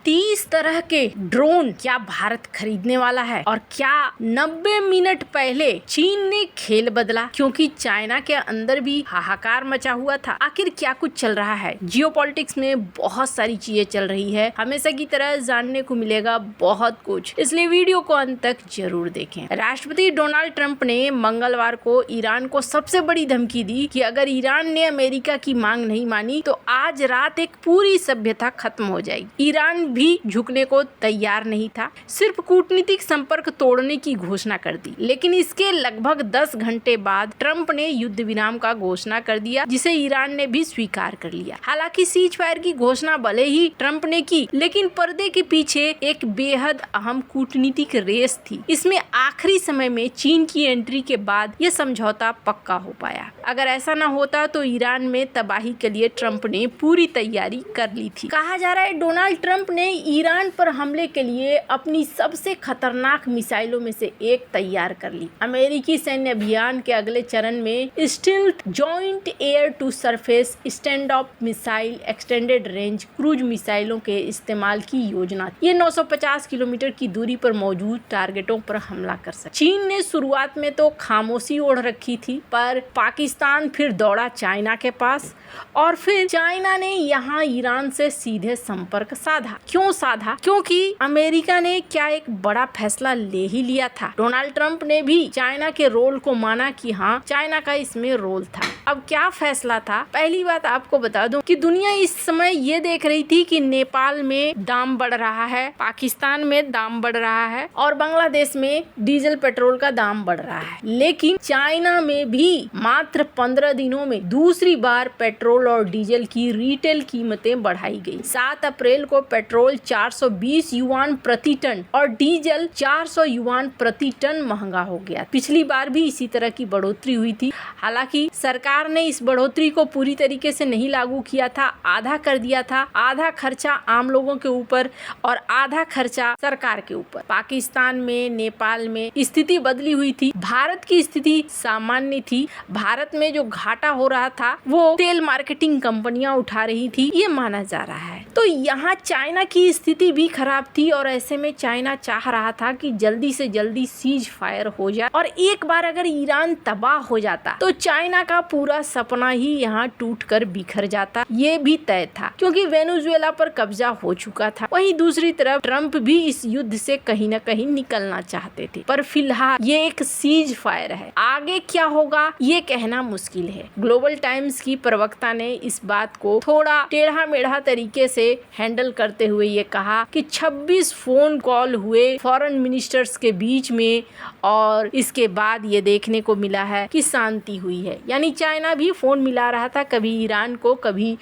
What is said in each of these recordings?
30 तरह के ड्रोन क्या भारत खरीदने वाला है? और क्या 90 मिनट पहले चीन ने खेल बदला क्योंकि चाइना के अंदर भी हाहाकार मचा हुआ था? आखिर क्या कुछ चल रहा है? जियोपॉलिटिक्स में बहुत सारी चीजें चल रही है, हमेशा की तरह जानने को मिलेगा बहुत कुछ, इसलिए वीडियो को अंत तक जरूर देखें। राष्ट्रपति डोनाल्ड ट्रंप ने मंगलवार को ईरान को सबसे बड़ी धमकी दी कि अगर ईरान ने अमेरिका की मांग नहीं मानी तो आज रात एक पूरी सभ्यता खत्म हो जाएगी। ईरान भी झुकने को तैयार नहीं था, सिर्फ कूटनीतिक संपर्क तोड़ने की घोषणा कर दी। लेकिन इसके लगभग 10 घंटे बाद ट्रंप ने युद्ध विराम का घोषणा कर दिया, जिसे ईरान ने भी स्वीकार कर लिया। हालांकि सीज फायर की घोषणा भले ही ट्रंप ने की, लेकिन पर्दे के पीछे एक बेहद अहम कूटनीतिक रेस थी। इसमें आखिरी समय में चीन की एंट्री के बाद यह समझौता पक्का हो पाया। अगर ऐसा न होता तो ईरान में तबाही के लिए ट्रंप ने पूरी तैयारी कर ली थी। कहा जा रहा है डोनाल्ड ट्रंप ने ईरान पर हमले के लिए अपनी सबसे खतरनाक मिसाइलों में से एक तैयार कर ली। अमेरिकी सैन्य अभियान के अगले चरण में stealth joint air to surface stand off missile extended range cruise मिसाइलों के इस्तेमाल की योजना। ये 950 किलोमीटर की दूरी पर मौजूद टारगेटों पर हमला कर सकते। चीन ने शुरुआत में तो खामोशी ओढ़ रखी थी, पर पाकिस्तान फिर दौड़ा चाइना के पास और फिर चाइना ने यहाँ ईरान से सीधे संपर्क साधा। क्यों साधा? क्योंकि अमेरिका ने क्या एक बड़ा फैसला ले ही लिया था। डोनाल्ड ट्रंप ने भी चाइना के रोल को माना कि हाँ, चाइना का इसमें रोल था। अब क्या फैसला था? पहली बात आपको बता दूं कि दुनिया इस समय ये देख रही थी कि नेपाल में दाम बढ़ रहा है, पाकिस्तान में दाम बढ़ रहा है और बांग्लादेश में डीजल पेट्रोल का दाम बढ़ रहा है। लेकिन चाइना में भी मात्र 15 दिनों में दूसरी बार पेट्रोल और डीजल की रिटेल कीमतें बढ़ाई गई। 7 अप्रैल को पेट्रोल 420 युआन प्रति टन और डीजल 400 युआन प्रति टन महंगा हो गया। पिछली बार भी इसी तरह की बढ़ोतरी हुई थी। हालांकि सरकार ने इस बढ़ोतरी को पूरी तरीके से नहीं लागू किया था, आधा कर दिया था। आधा खर्चा आम लोगों के ऊपर और आधा खर्चा सरकार के ऊपर। पाकिस्तान में, नेपाल में स्थिति बदली हुई थी। भारत की स्थिति सामान्य थी। भारत में जो घाटा हो रहा था वो तेल मार्केटिंग कंपनियां उठा रही थी, ये माना जा रहा है। तो यहाँ चाइना की स्थिति भी खराब थी और ऐसे में चाइना चाह रहा था कि जल्दी से जल्दी सीज फायर हो जाए और एक बार अगर ईरान तबाह हो जाता तो चाइना का पूरा सपना ही यहाँ टूटकर बिखर जाता। ये भी तय था क्योंकि वेनेजुएला पर कब्जा हो चुका था। वहीं दूसरी तरफ ट्रंप भी इस युद्ध से कहीं न कहीं निकलना चाहते थे, पर फिलहाल ये एक सीज फायर है। आगे क्या होगा ये कहना मुश्किल है। ग्लोबल टाइम्स की प्रवक्ता ने इस बात को थोड़ा टेढ़ा मेढ़ा तरीके से हैंडल करते हुए ये कहा कि 26 फोन कॉल हुए फॉरेन मिनिस्टर्स के बीच में और इसके बाद ये देखने को मिला है कि शांति हुई है। यानी चाइना भी फोन मिला रहा था, कभी ईरान को, कभी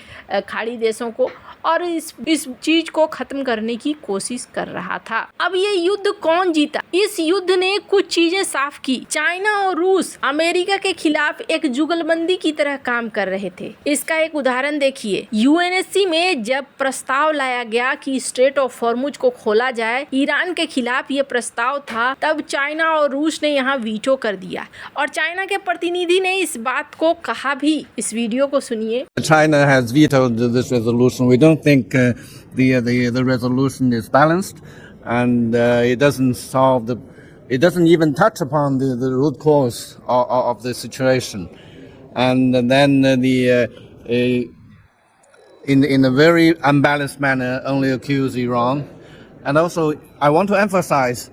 खाड़ी देशों को, और इस चीज को खत्म करने की कोशिश कर रहा था। अब ये युद्ध कौन जीता? इस युद्ध ने कुछ चीजें साफ की। चाइना और रूस अमेरिका के खिलाफ एक जुगलबंदी की तरह काम कर रहे थे। इसका एक उदाहरण देखिए। यूएनएससी में जब प्रस्ताव लाया गया कि स्ट्रेट ऑफ हॉर्मुज को खोला जाए, ईरान के खिलाफ ये प्रस्ताव था, तब चाइना और रूस ने यहाँ वीटो कर दिया और चाइना के प्रतिनिधि ने इस बात को कहा भी। इस वीडियो को सुनिए। China has vetoed this resolution. We don't think the resolution is balanced, and it doesn't even touch upon the root cause of the situation. And then in a very unbalanced manner, only accuse Iran. And also, I want to emphasize,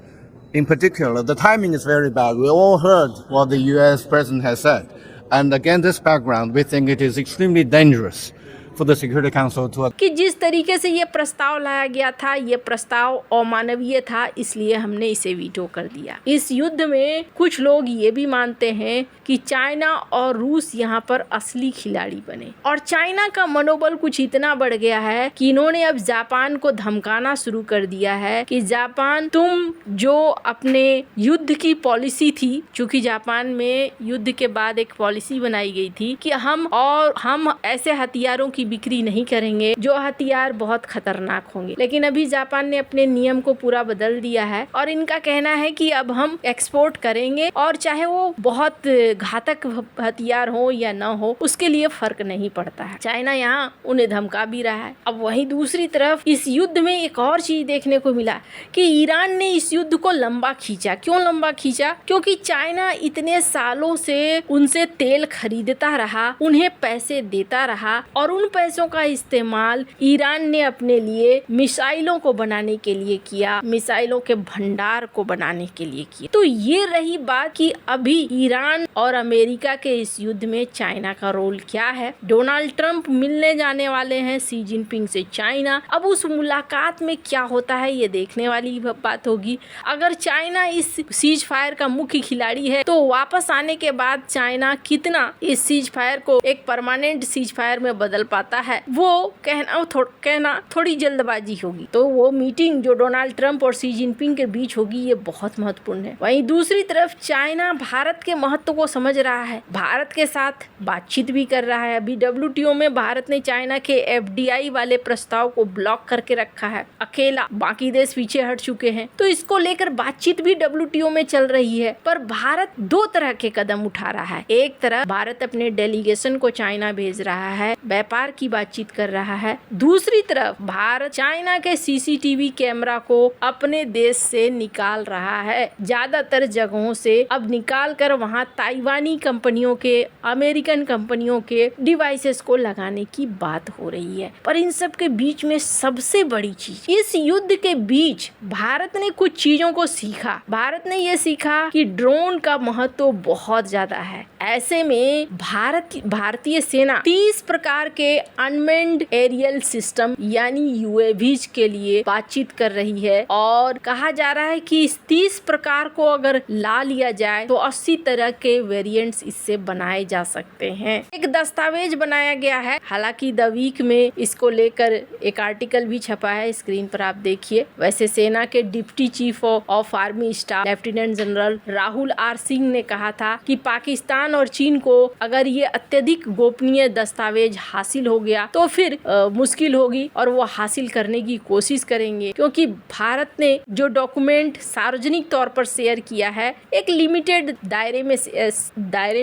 in particular, the timing is very bad. We all heard what the U.S. president has said. And against this background, we think it is extremely dangerous for the Security Council to कि जिस तरीके से ये प्रस्ताव लाया गया था, ये प्रस्ताव अमानवीय था, इसलिए हमने इसे वीटो कर दिया। इस युद्ध में कुछ लोग ये भी मानते हैं कि चाइना और रूस यहाँ पर असली खिलाड़ी बने और चाइना का मनोबल कुछ इतना बढ़ गया है कि इन्होंने अब जापान को धमकाना शुरू कर दिया है कि जापान, तुम जो अपने युद्ध की पॉलिसी थी, चूंकि जापान में युद्ध के बाद एक पॉलिसी बनाई गई थी कि हम ऐसे हथियारों की की बिक्री नहीं करेंगे जो हथियार बहुत खतरनाक होंगे। लेकिन अभी जापान ने अपने नियम को पूरा बदल दिया है और इनका कहना है कि अब हम एक्सपोर्ट करेंगे और चाहे वो बहुत घातक हथियार हो या न हो उसके लिए फर्क नहीं पड़ता है। चाइना यहाँ उन्हें धमका भी रहा है। अब वहीं दूसरी तरफ इस युद्ध में एक और चीज देखने को मिला कि ईरान ने इस युद्ध को लंबा खींचा। क्यों लंबा खींचा? क्योंकि चाइना इतने सालों से उनसे तेल खरीदता रहा, उन्हें पैसे देता रहा और उन पैसों का इस्तेमाल ईरान ने अपने लिए मिसाइलों को बनाने के लिए किया, मिसाइलों के भंडार को बनाने के लिए किया। तो ये रही बात कि अभी ईरान और अमेरिका के इस युद्ध में चाइना का रोल क्या है। डोनाल्ड ट्रंप मिलने जाने वाले हैं शी जिनपिंग से चाइना। अब उस मुलाकात में क्या होता है ये देखने वाली बात होगी। अगर चाइना इस सीज फायर का मुख्य खिलाड़ी है तो वापस आने के बाद चाइना कितना इस सीज फायर को एक परमानेंट सीज फायर में बदल पाता है वो कहना थोड़ी जल्दबाजी होगी। तो वो मीटिंग जो डोनाल्ड ट्रंप और शी जिनपिंग के बीच होगी ये बहुत महत्वपूर्ण है। वहीं दूसरी तरफ चाइना भारत के महत्व को समझ रहा है, भारत के साथ बातचीत भी कर रहा है। अभी WTO में भारत ने चाइना के FDI वाले प्रस्ताव को ब्लॉक करके रखा है अकेला, बाकी देश पीछे हट चुके हैं। तो इसको लेकर बातचीत भी WTO में चल रही है। पर भारत दो तरह के कदम उठा रहा है। एक तरफ भारत अपने डेलीगेशन को चाइना भेज रहा है, व्यापार की बातचीत कर रहा है। दूसरी तरफ भारत चाइना के CCTV कैमरा को अपने देश से निकाल रहा है। ज्यादातर जगहों से अब निकाल कर वहाँ ताइवानी कंपनियों के, अमेरिकन कंपनियों के डिवाइसेस को लगाने की बात हो रही है। पर इन सब के बीच में सबसे बड़ी चीज, इस युद्ध के बीच भारत ने कुछ चीजों को सीखा। भारत ने ये सीखा कि ड्रोन का महत्व बहुत ज्यादा है। ऐसे में भारतीय सेना 30 प्रकार के अनमेन्ड एरियल सिस्टम यानी UAVs के लिए बातचीत कर रही है और कहा जा रहा है कि इस 30 प्रकार को अगर ला लिया जाए तो 80 तरह के वेरिएंट्स इससे बनाए जा सकते हैं। एक दस्तावेज बनाया गया है, हालांकि द वीक में इसको लेकर एक आर्टिकल भी छपा है, स्क्रीन पर आप देखिए। वैसे सेना के deputy chief of army staff lieutenant general Rahul R Singh ने कहा था कि पाकिस्तान और चीन को अगर ये अत्यधिक गोपनीय दस्तावेज हासिल हो गया तो फिर मुश्किल होगी और वो हासिल करने की कोशिश करेंगे, क्योंकि भारत ने जो डॉक्यूमेंट सार्वजनिक तौर पर शेयर किया है एक लिमिटेड दायरे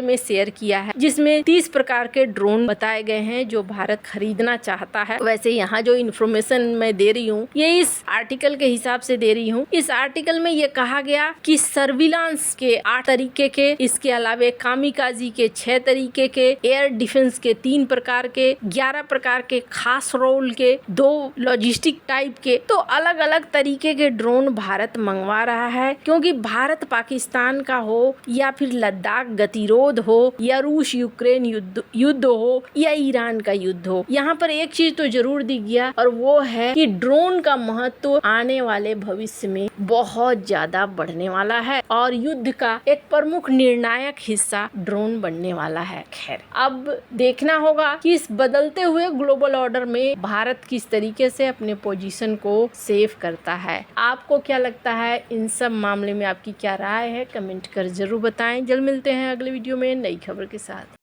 में शेयर किया है, जिसमें 30 प्रकार के ड्रोन बताए गए हैं जो भारत खरीदना चाहता है। वैसे यहाँ जो इन्फॉर्मेशन मैं दे रही हूँ ये इस आर्टिकल के हिसाब से दे रही हूँ। इस आर्टिकल में ये कहा गया कि सर्विलांस के 8 तरीके के, इसके अलावा कामिकाजी के 6 तरीके के, एयर डिफेंस के 3 प्रकार के, 11 प्रकार के खास रोल के, 2 लॉजिस्टिक टाइप के, तो अलग अलग तरीके के ड्रोन भारत मंगवा रहा है। क्योंकि भारत पाकिस्तान का हो या फिर लद्दाख गतिरोध हो या रूस यूक्रेन युद्ध हो या ईरान का युद्ध हो, यहाँ पर एक चीज तो जरूर दिख गया और वो है कि ड्रोन का महत्व आने वाले भविष्य में बहुत ज्यादा बढ़ने वाला है और युद्ध का एक प्रमुख निर्णायक हिस्सा ड्रोन बनने वाला है। खैर अब देखना होगा कि इस बदलते हुए ग्लोबल ऑर्डर में भारत किस तरीके से अपने पोजीशन को सेव करता है। आपको क्या लगता है, इन सब मामले में आपकी क्या राय है, कमेंट कर जरूर बताएं। जल्द मिलते हैं अगले वीडियो में नई खबर के साथ।